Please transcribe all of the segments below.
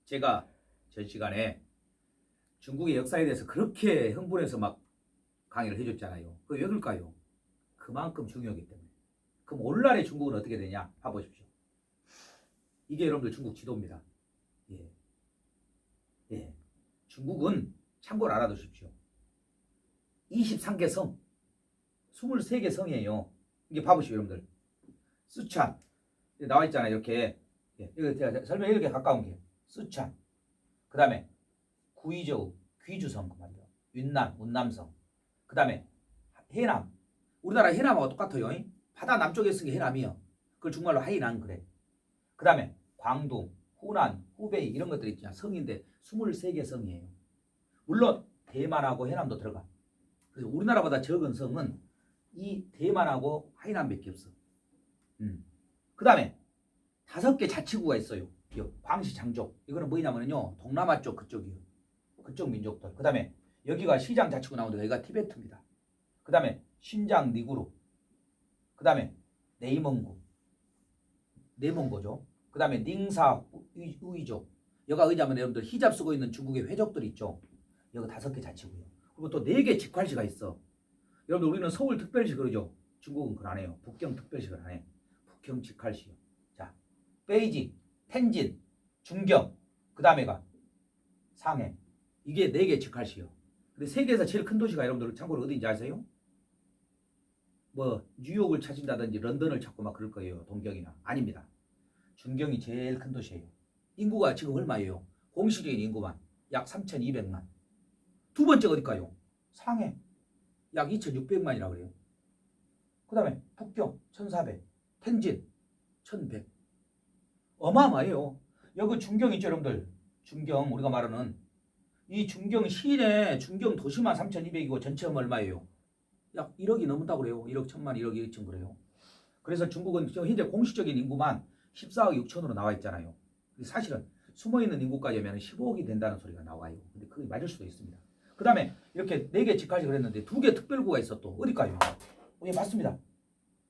제가 전 시간에 중국의 역사에 대해서 그렇게 흥분해서 막 강의를 해줬잖아요. 그게 왜 그럴까요? 그만큼 중요하기 때문에. 그럼 오늘날의 중국은 어떻게 되냐? 봐보십시오. 이게 여러분들 중국 지도입니다. 예. 예. 중국은 참고로 알아두십시오. 23개 성, 23개 성이에요. 이게 봐보십시오, 여러분들. 쓰촨. 나와 있잖아요, 이렇게. 예. 이거 제가 설명이 이렇게 가까운 게. 쓰촨. 그 다음에 구이저우, 귀주성, 그 말이요. 윤남, 운남성. 그 다음에 해남. 우리나라 해남하고 똑같아요. 바다 남쪽에 있는 게 해남이요. 그걸 중말로 하이난 그래. 그 다음에 광둥, 후난, 후베이 이런 것들이 있잖아. 성인데 23개 성이에요. 물론 대만하고 해남도 들어가. 그래서 우리나라보다 적은 성은 이 대만하고 하이난밖에 없어. 그 다음에 5개 자치구가 있어요. 광시, 장족. 이거는 뭐냐면요. 동남아 쪽 그쪽이요. 그쪽 민족들. 그 다음에 여기가 시장 자치구 나오는데 여기가 티베트입니다. 그 다음에 신장 니구루. 그 다음에 네몽고죠. 그 다음에 닝사 우이족. 여기가 어디냐면 여러분들 히잡 쓰고 있는 중국의 회족들 있죠. 여기 5개 자치구요. 그리고 또 4개 직할시가 있어. 여러분들 우리는 서울 특별시 그러죠. 중국은 그걸 안 해요. 북경 특별시를 안 해. 북경 직할시요. 자, 베이징, 텐진, 중경, 그 다음에가 상해. 이게 4개 직할시요. 근데 세계에서 제일 큰 도시가 여러분들 참고로 어디인지 아세요? 뭐 뉴욕을 찾는다든지 런던을 찾고 막 그럴 거예요. 동경이나. 아닙니다. 중경이 제일 큰 도시예요. 인구가 지금 얼마예요? 공식적인 인구만 약 3,200만. 두 번째가 어딜까요? 상해. 약 2,600만이라고 그래요. 그 다음에 북경 1,400, 텐진 1,100. 어마어마해요. 여기 중경 있죠, 여러분들. 중경 우리가 말하는 이 중경 시내 중경 도시만 3,200이고 전체는 얼마예요? 약 1억이 넘는다고 그래요. 1억 1천만, 1억 1천 그래요. 그래서 중국은 현재 공식적인 인구만 14억 6천으로 나와 있잖아요. 사실은 숨어있는 인구까지 하면 15억이 된다는 소리가 나와요. 근데 그게 맞을 수도 있습니다. 그 다음에 이렇게 4개 직할식을 했는데 2개 특별구가 있어 또. 어딜까요? 예, 맞습니다.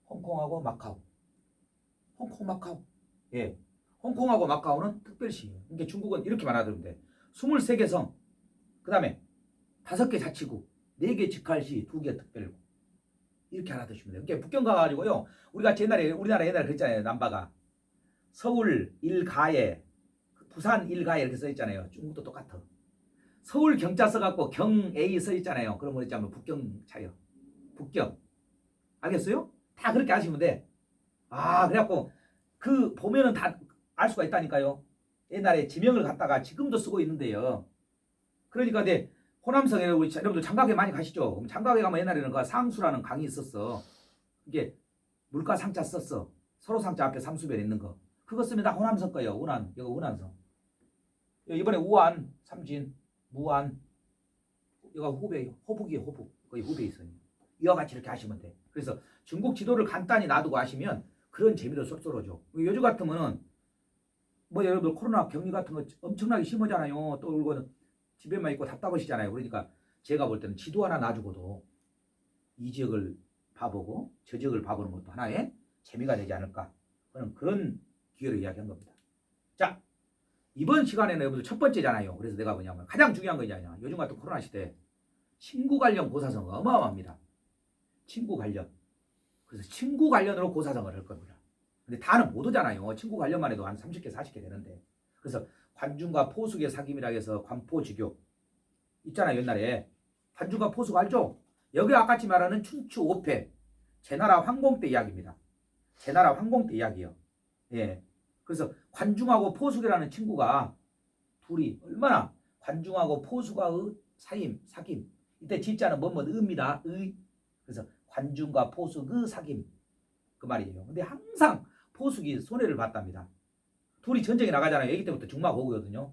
홍콩하고 마카오. 홍콩, 마카오. 예. 홍콩하고 마카오는 특별시예요. 그러니까 중국은 이렇게 말하면 돼. 23개 성, 그 다음에 5개 자치구, 4개 직할시, 2개 특별구. 이렇게 알아두시면 돼요. 그러니까 북경 가가지고요. 우리가 옛날에 우리나라 옛날에 그랬잖아요. 남바가 서울 일가에, 부산 일가에 이렇게 써 있잖아요. 중국도 똑같아. 서울 경자 써갖고 경 A 써 있잖아요. 그럼 뭐랬냐면 북경 차요. 북경. 알겠어요? 다 그렇게 하시면 돼. 아, 그래갖고 그 보면은 다 알 수가 있다니까요. 옛날에 지명을 갖다가 지금도 쓰고 있는데요. 그러니까 네, 호남성에 우리 여러분들 장가게 많이 가시죠. 그럼 장가게 가면 옛날에는 그 상수라는 강이 있었어. 이게 물가 상자 썼어. 서로 상자 앞에 상수변 있는 거. 그거 쓰면 다 호남성 거예요. 운안. 이거 운안성. 이번에 우안, 삼진, 무안. 이거 후베, 호북이에요. 호북. 거의 후베 있어요. 이와 같이 이렇게 하시면 돼. 그래서 중국 지도를 간단히 놔두고 하시면 그런 재미도 쏠쏠하죠. 요즘 같으면은 뭐 여러분들 코로나 격리 같은 거 엄청나게 심하잖아요. 또 이거는 집에만 있고 답답하시잖아요. 그러니까 제가 볼 때는 지도 하나 놔주고도 이 지역을 봐보고 저 지역을 봐보는 것도 하나의 재미가 되지 않을까 하는 그런 기회를 이야기한 겁니다. 자, 이번 시간에는 여러분들 첫 번째잖아요. 그래서 내가 뭐냐면 가장 중요한 거잖아요. 요즘 같은 코로나 시대에 친구 관련 고사성어가 어마어마합니다. 친구 관련. 그래서 친구 관련으로 고사성어를 할 겁니다. 근데 다는 못 오잖아요. 친구 관련만 해도 한 30개, 40개 되는데. 그래서 관중과 포숙의 사귐이라 해서 관포지교. 있잖아요, 옛날에. 관중과 포숙 알죠? 여기 아까지 말하는 춘추 5패. 제나라 황공 때 이야기입니다. 제나라 황공 때 이야기요. 예. 그래서 관중하고 포숙이라는 친구가 둘이 얼마나 관중하고 포숙과의 사귐. 이때 지자는 뭐뭐 의입니다. 의. 그래서 관중과 포숙의 사귐. 그 말이에요. 근데 항상 포숙이 손해를 봤답니다. 둘이 전쟁에 나가잖아요. 애기 때부터 중마고우거든요.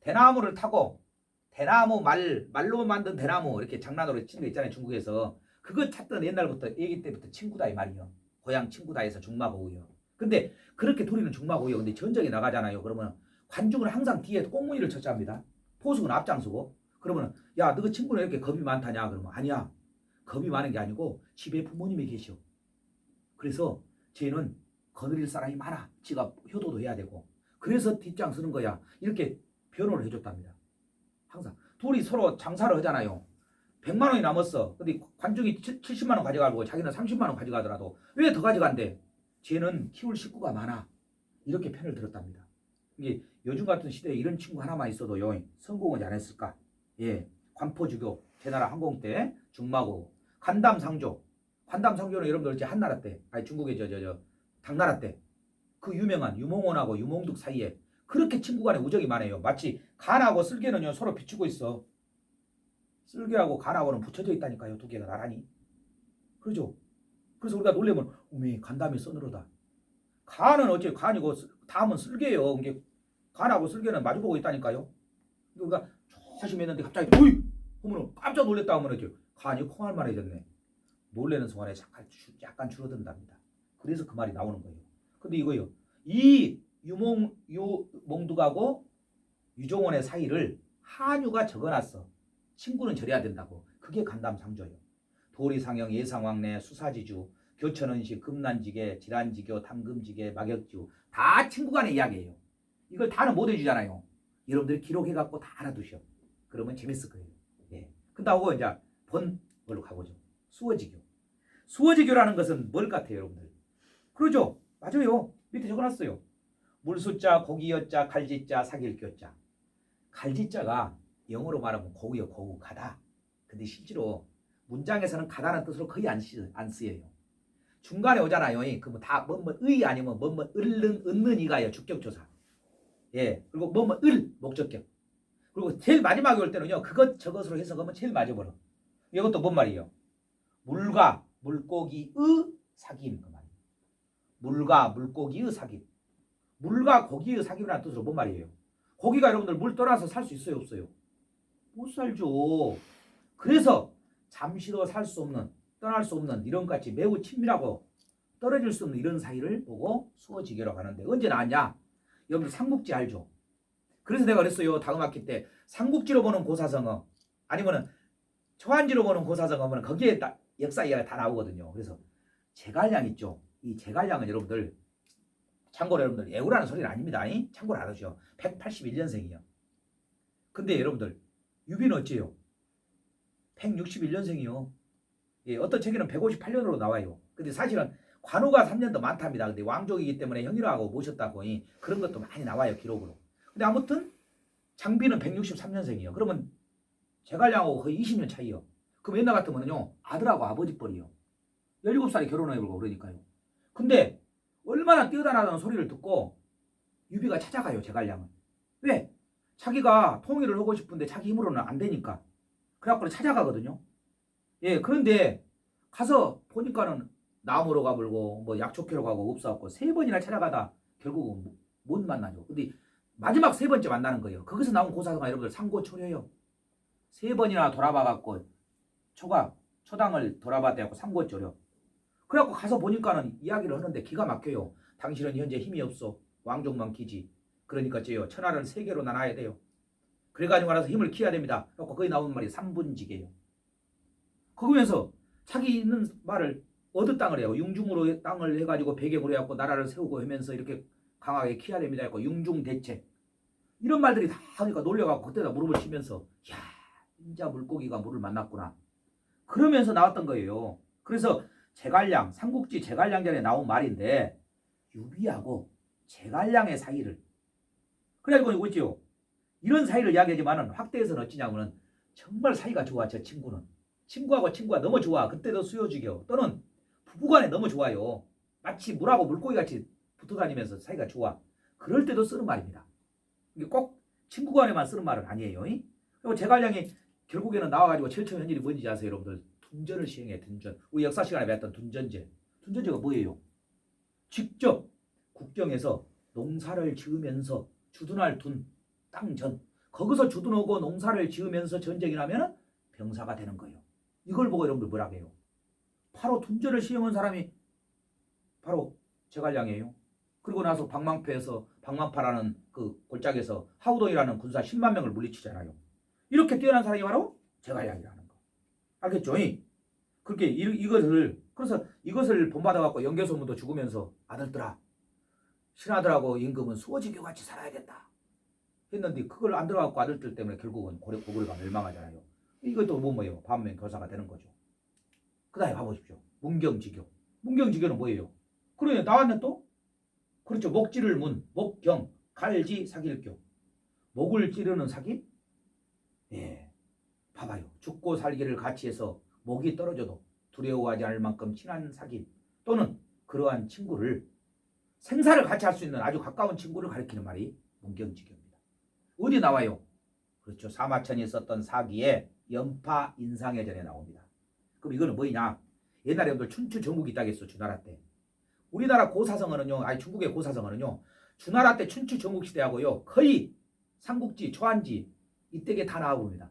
대나무를 타고 대나무 말로 만든 대나무 이렇게 장난으로 치는 거 있잖아요. 중국에서. 그거 찾던 옛날부터 애기 때부터 친구다 이 말이에요. 고향 친구다 해서 중마고우요. 근데 그렇게 둘이는 중마고우요. 근데 전쟁에 나가잖아요. 그러면 관중은 항상 뒤에 꽁무니를 쳤답니다. 포숙은 앞장서고. 그러면 야, 너 친구는 이렇게 겁이 많다냐? 그러면 아니야. 겁이 많은 게 아니고 집에 부모님이 계셔. 그래서 쟤는 거느릴 사람이 많아. 지가 효도도 해야 되고. 그래서 뒷장 서는 거야. 이렇게 변호를 해줬답니다. 항상 둘이 서로 장사를 하잖아요. 100만 원이 남았어. 근데 관중이 70만 원 가져가고 자기는 30만 원 가져가더라도 왜 더 가져간대? 쟤는 키울 식구가 많아. 이렇게 편을 들었답니다. 이게 요즘 같은 시대에 이런 친구 하나만 있어도요, 성공은 잘했을까? 예, 관포주교, 제나라 항공 때 중마고 간담상조. 간담상조는 여러분들 이제 한나라 때, 아니 중국의 당나라 때 그 유명한 유몽원하고 유몽둑 사이에 그렇게 친구 간에 우정이 많아요. 마치 간하고 쓸개는요 서로 비추고 있어. 쓸개하고 간하고는 붙여져 있다니까요. 두 개가 나란히. 그러죠? 그래서 우리가 놀래면 어메 간담이 서늘하다. 간은 어째 간이고 담은 쓸개예요. 이게 간하고 쓸개는 마주보고 있다니까요. 그러니까 조심했는데 갑자기 어이! 하면 깜짝 놀랬다 하면 이렇게 간이 콩알만해졌네. 놀래는 순간에 약간 줄어든답니다. 그래서 그 말이 나오는 거예요. 근데 이거요. 이 유몽둑하고 유종원의 사이를 한유가 적어놨어. 친구는 절해야 된다고. 그게 간담상조예요. 도리상영, 예상왕래, 수사지주, 교천언식, 금난지계, 질환지교, 탐금지계, 막역지우 다 친구 간의 이야기예요. 이걸 다는 못 해주잖아요. 여러분들이 기록해갖고 다 알아두셔. 그러면 재밌을 거예요. 예. 근다고 이제 본 걸로 가보죠. 수어지교. 수어지교라는 것은 뭘 같아요, 여러분들? 그러죠? 맞아요. 밑에 적어놨어요. 물수자, 고기여자, 갈지자, 사길교자. 갈지자가 영어로 말하면 고우요, 고우, 가다. 근데 실제로 문장에서는 가다는 뜻으로 거의 안 쓰여요. 중간에 오잖아요. 그러면 다 뭐의 아니면 얻는 이가요. 주격조사. 예. 그리고 을 목적격. 그리고 제일 마지막에 올 때는요. 그것 저것으로 해석하면 제일 맞아버려. 이것도 뭔 말이에요? 물과 물고기의 사귐 그 말이에요. 물과 물고기의 사귐. 물과 고기의 사귐이라는 뜻으로 뭔 말이에요? 고기가 여러분들 물 떠나서 살 수 있어요, 없어요? 못 살죠. 그래서 잠시도 살 수 없는, 떠날 수 없는 이런 같이 매우 친밀하고 떨어질 수 없는 이런 사이를 보고 수어지교라고 하는데 언제 나왔냐? 여러분들 삼국지 알죠? 그래서 내가 그랬어요. 다음 학기 때 삼국지로 보는 고사성어 아니면은 초한지로 보는 고사성어는 거기에 딱 역사 이야기가 다 나오거든요. 그래서 제갈량 있죠. 이 제갈량은 여러분들 참고로 여러분들 애우라는 소리는 아닙니다. 참고로 알아주죠. 181년생이요. 근데 여러분들 유비는 어째요? 161년생이요. 예, 어떤 책에는 158년으로 나와요. 근데 사실은 관우가 3년 더 많답니다. 근데 왕족이기 때문에 형이라고 모셨다고 그런 것도 많이 나와요. 기록으로. 근데 아무튼 장비는 163년생이요. 그러면 제갈량하고 거의 20년 차이요. 그럼 옛날 같으면요. 아들하고 아버지 뻘이요. 17살에 결혼해보고 그러니까요. 근데 얼마나 뛰어다니는 소리를 듣고 유비가 찾아가요. 제갈량은. 왜? 자기가 통일을 하고 싶은데 자기 힘으로는 안 되니까. 그래갖고 찾아가거든요. 예, 그런데 가서 보니까는 나무로 가불고 뭐 약초캐로 가고 없어갖고 3번이나 찾아가다 결국은 못 만나죠. 근데 마지막 3번째 만나는 거예요. 거기서 나온 고사성가 여러분들 상고초려요. 3번이나 돌아봐갖고 초당을 돌아봤대갖고 상고초려. 그래갖고 가서 보니까는 이야기를 하는데 기가 막혀요. 당신은 현재 힘이 없어. 왕족만 키지. 그러니까 쟤요. 천하를 3개로 나눠야 돼요. 그래가지고 알아서 힘을 키워야 됩니다. 그래갖고 거기 나오는 말이 3분지계예요. 그러면서 자기 있는 말을 어느 땅을 해요. 융중으로 땅을 해가지고 배경으로 해갖고 나라를 세우고 하면서 이렇게 강하게 키워야 됩니다. 해갖고 융중대책. 이런 말들이 다 하니까 놀려갖고 그때다 무릎을 치면서 야 진짜 물고기가 물을 만났구나. 그러면서 나왔던 거예요. 그래서 제갈량, 삼국지 제갈량전에 나온 말인데 유비하고 제갈량의 사이를 그래가지고 이거 있지요. 이런 사이를 이야기하지만은 확대해서는 어찌냐면은 정말 사이가 좋아. 저 친구는 친구하고 친구가 너무 좋아. 그때도 수요지교 또는 부부간에 너무 좋아요. 마치 물하고 물고기같이 붙어다니면서 사이가 좋아. 그럴 때도 쓰는 말입니다. 이게 꼭 친구간에만 쓰는 말은 아니에요. 그리고 제갈량이 결국에는 나와가지고 제일 처음 한 일이 뭔지 아세요, 여러분들? 둔전을 시행해. 둔전. 우리 역사 시간에 배웠던 둔전제. 둔전제가 뭐예요? 직접 국경에서 농사를 지으면서 주둔할 땅전 거기서 주둔하고 농사를 지으면서 전쟁이 나면 병사가 되는 거예요. 이걸 보고 여러분들 뭐라고 해요? 바로 둔전을 시행한 사람이 바로 제갈량이에요. 그리고 나서 방망파라는 그 골짜기에서 하우동이라는 군사 10만 명을 물리치잖아요. 이렇게 뛰어난 사람이 바로 제갈량이라는 거. 알겠죠? 그렇게 그래서 이것을 본받아갖고 영계소문도 죽으면서 아들들아 신하들하고 임금은 수어지교 같이 살아야 된다. 했는데 그걸 안 들어가고 아들들 때문에 결국은 고구려가 멸망하잖아요. 이것도 뭐예요? 반면 교사가 되는 거죠. 그 다음에 가보십시오. 문경지교. 문경지교는 뭐예요? 그러네 나왔네 또? 그렇죠. 목지를 문, 목경, 갈지, 사길교. 목을 찌르는 사기? 예. 봐봐요. 죽고 살기를 같이 해서 목이 떨어져도 두려워하지 않을 만큼 친한 사귐 또는 그러한 친구를 생사를 같이 할 수 있는 아주 가까운 친구를 가리키는 말이 문경지교입니다. 어디 나와요? 그렇죠. 사마천이 썼던 사기에 연파 인상해전에 나옵니다. 그럼 이거는 뭐냐? 옛날에 여러분들 춘추 전국이 있다겠어. 주나라 때. 우리나라 고사성어는요. 아니 중국의 고사성어는요. 주나라 때 춘추 전국 시대하고요. 거의 삼국지, 초안지 이때게 다 나와봅니다.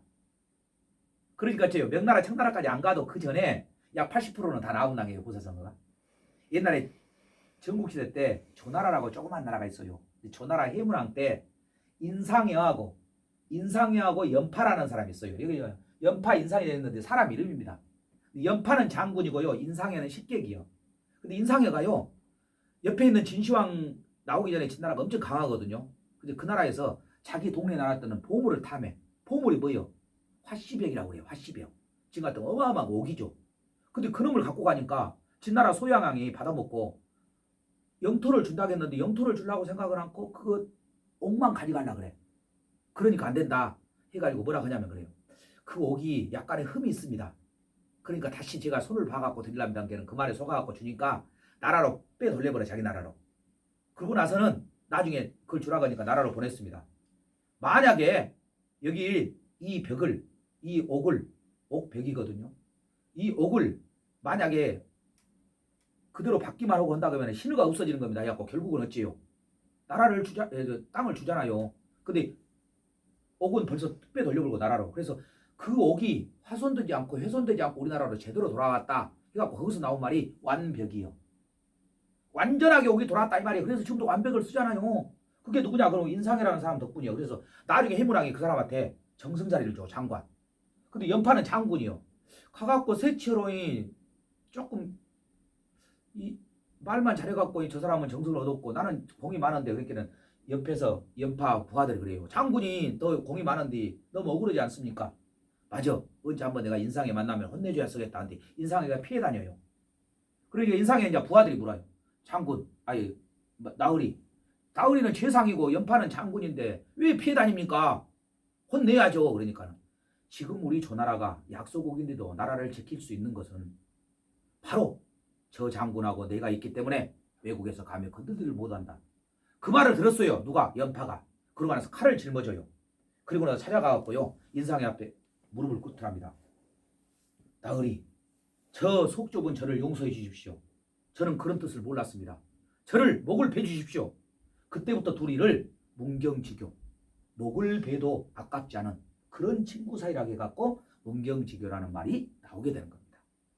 그러니까 저요 명나라 청나라까지 안 가도 그 전에 약 80%는 다 나온다는 게 고사성어가. 옛날에 전국시대 때 조나라라고 조그만 나라가 있어요. 조나라 해문왕 때 인상여하고 연파라는 사람이 있어요. 여기 연파 인상이 있는데 사람 이름입니다. 연파는 장군이고요. 인상여는 식객이요. 근데 인상여가요 옆에 있는 진시황 나오기 전에 진나라가 엄청 강하거든요. 근데 그 나라에서 자기 동네 나라들은 보물을 탐해. 보물이 뭐예요? 화시벽이라고 그래요. 화시벽. 지금 같은 어마어마한 옥이죠. 근데 그놈을 갖고 가니까 진나라 소양왕이 받아먹고 영토를 준다고 했는데 영토를 주려고 생각을 않고 그 옥만 가져가려고 그래. 그러니까 안 된다 해가지고 뭐라 하냐면 그래요. 그 옥이 약간의 흠이 있습니다. 그러니까 다시 제가 손을 봐갖고 드리려면 게는 그 말에 속아갖고 주니까 나라로 빼돌려버려. 자기 나라로. 그러고 나서는 나중에 그걸 주라고 하니까 나라로 보냈습니다. 만약에 여기 이 벽을 이 옥을 옥벽이거든요. 이 옥을 만약에 그대로 받기만 하고 한다 그러면 신의가 없어지는 겁니다. 해갖고 결국은 어찌요? 나라를 땅을 주잖아요. 근데 옥은 벌써 빼 돌려버리고 나라로. 그래서 그 옥이 화손되지 않고 훼손되지 않고 우리나라로 제대로 돌아왔다. 해갖고 거기서 나온 말이 완벽이요. 완전하게 옥이 돌아왔다 이 말이에요. 그래서 지금도 완벽을 쓰잖아요. 그게 누구냐? 그럼 인상이라는 사람 덕분이요. 그래서 나중에 해문왕이 그 사람한테 정승자리를 줘. 장관. 근데 연파는 장군이요. 가갖고 세치어로이 조금 이 말만 잘해갖고 저 사람은 정승을 얻었고 나는 공이 많은데 그렇게는 옆에서 연파 부하들이 그래요. 장군이 너 공이 많은데 너무 억울하지 않습니까? 맞아. 언제 한번 내가 인상에 만나면 혼내줘야 쓰겠다 하는데 인상에가 피해 다녀요. 그러니까 인상에 이제 부하들이 물어요. 장군, 아니 나으리는 최상이고 연파는 장군인데 왜 피해 다닙니까? 혼내야죠. 그러니까는 지금 우리 조나라가 약소국인데도 나라를 지킬 수 있는 것은 바로 저 장군하고 내가 있기 때문에 외국에서 감히 건들지를 못한다. 그 말을 들었어요. 누가? 연파가. 그러고 나서 칼을 짊어져요. 그리고 나서 찾아가갖고요. 인상의 앞에 무릎을 꿇더랍니다. 나으리, 저 속 좁은 저를 용서해 주십시오. 저는 그런 뜻을 몰랐습니다. 저를 목을 베주십시오. 그때부터 둘이를 문경지교, 목을 베도 아깝지 않은 그런 친구 사이라고 해갖고 문경지교라는 말이 나오게 되는 겁니다.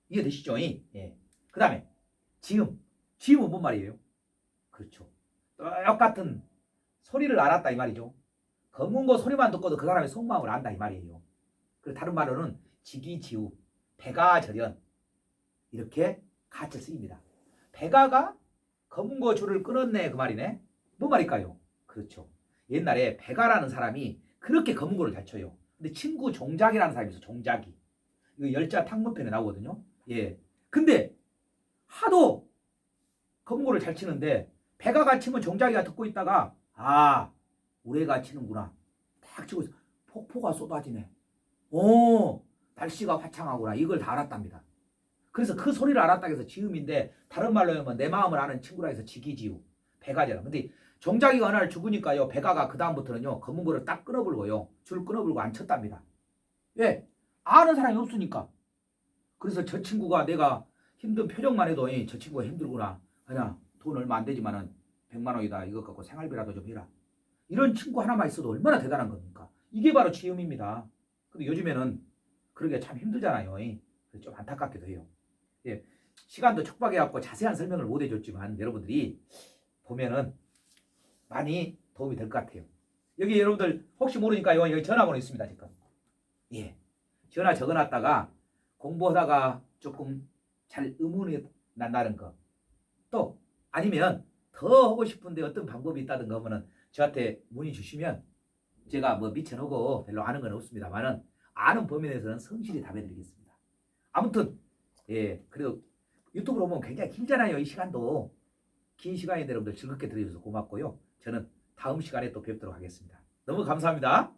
이해되시죠? 예. 그 다음에 지음은 뭔 말이에요? 그렇죠. 똑같은 소리를 알았다 이 말이죠. 검은 거 소리만 듣고도 그 사람의 속마음을 안다 이 말이에요. 그리고 다른 말로는 지기지우, 배가절연 이렇게 같이 쓰입니다. 배가가 검은 거 줄을 끊었네 그 말이네. 뭔 말일까요? 그렇죠. 옛날에 배가라는 사람이 그렇게 검은 거를 잘 쳐요. 근데 친구 종작이라는 사람이 있어. 종작이. 이거 열자 탕문편에 나오거든요. 예. 근데 하도 검은 거를 잘 치는데 배가가 치면 종작이가 듣고 있다가 우레가 치는구나. 딱 치고 있어. 폭포가 쏟아지네. 날씨가 화창하구나. 이걸 다 알았답니다. 그래서 그 소리를 알았다 해서 지음인데 다른 말로 하면 내 마음을 아는 친구라 해서 지기지우. 배가잖아. 근데 종작이가 어느 날 죽으니까요. 배가가 그 다음부터는요. 검은 거를 딱 끊어불고요. 줄 끊어불고 안 쳤답니다. 왜? 아는 사람이 없으니까. 그래서 저 친구가 내가 힘든 표정만 해도 저 친구가 힘들구나. 그냥 돈 얼마 안 되지만은 100만 원이다. 이거 갖고 생활비라도 좀 해라. 이런 친구 하나만 있어도 얼마나 대단한 겁니까? 이게 바로 지음입니다. 근데 요즘에는 그러기가 참 힘들잖아요. 그래서 좀 안타깝기도 해요. 예, 시간도 촉박해갖고 자세한 설명을 못 해줬지만 여러분들이 보면은 많이 도움이 될 것 같아요. 여기 여러분들 혹시 모르니까요. 여기 전화번호 있습니다. 지금. 예, 전화 적어놨다가 공부하다가 조금 잘 의문이 난다는 거. 또 아니면 더 하고 싶은데 어떤 방법이 있다든가 하면은 저한테 문의 주시면 제가 뭐 미쳐놓고 별로 아는 건 없습니다만은 아는 범위 내에서는 성실히 답해드리겠습니다. 아무튼 예 그래도 유튜브로 보면 굉장히 길잖아요. 이 시간도 긴 시간인데 여러분들 즐겁게 들어주셔서 고맙고요. 저는 다음 시간에 또 뵙도록 하겠습니다. 너무 감사합니다.